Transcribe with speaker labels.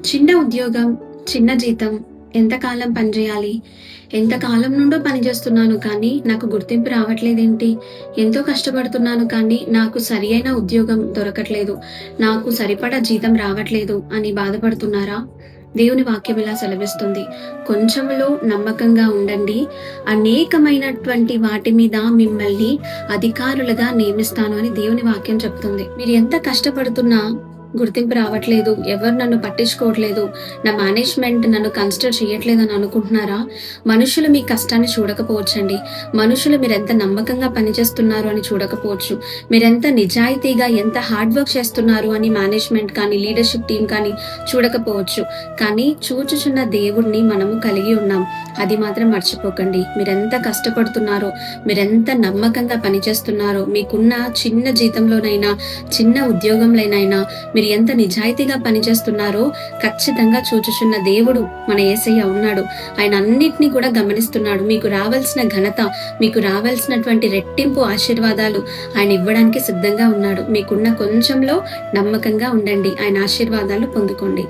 Speaker 1: చిన్న ఉద్యోగం, చిన్న జీతం, ఎంతకాలం పనిచేయాలి? ఎంతకాలం నుండో పనిచేస్తున్నాను కానీ నాకు గుర్తింపు రావట్లేదేంటి? ఎంతో కష్టపడుతున్నాను కానీ నాకు సరియైన ఉద్యోగం దొరకట్లేదు. నాకు సరిపడా జీతం రావట్లేదు అని బాధపడుతున్నారా? దేవుని వాక్యం ఇలా సెలవిస్తుంది. కొంచెంలో నమ్మకంగా ఉండండి. అనేకమైనటువంటి వాటి మీద మిమ్మల్ని అధికారులుగా నియమిస్తాను అని దేవుని వాక్యం చెప్తుంది. మీరు ఎంత కష్టపడుతున్నా గుర్తింపు రావట్లేదు, ఎవరు నన్ను పట్టించుకోవట్లేదు, నా మేనేజ్మెంట్ నన్ను కన్సిడర్ చేయట్లేదు అని అనుకుంటున్నారా? మనుషులు మీ కష్టాన్ని చూడకపోవచ్చండి. మనుషులు మీరెంత నమ్మకంగా పనిచేస్తున్నారు అని చూడకపోవచ్చు. మీరెంత నిజాయితీగా ఎంత హార్డ్ వర్క్ చేస్తున్నారు అని మేనేజ్మెంట్ కానీ లీడర్షిప్ టీం కానీ చూడకపోవచ్చు. కానీ చూచుచున్న దేవుడిని మనము కలిగి ఉన్నాం. అది మాత్రం మర్చిపోకండి. మీరెంత కష్టపడుతున్నారో, మీరెంత నమ్మకంగా పనిచేస్తున్నారో, మీకున్న చిన్న జీతంలోనైనా చిన్న ఉద్యోగంలోనైనా మీరు ఎంత నిజాయితీగా పనిచేస్తున్నారో ఖచ్చితంగా చూచుచున్న దేవుడు మన యేసయ్య ఉన్నాడు. ఆయన అన్నిటినీ కూడా గమనిస్తున్నాడు. మీకు రావాల్సిన ఘనత, మీకు రావాల్సినటువంటి రెట్టింపు ఆశీర్వాదాలు ఆయన ఇవ్వడానికి సిద్ధంగా ఉన్నాడు. మీకున్న కొంచెంలో నమ్మకంగా ఉండండి. ఆయన ఆశీర్వాదాలు పొందుకోండి.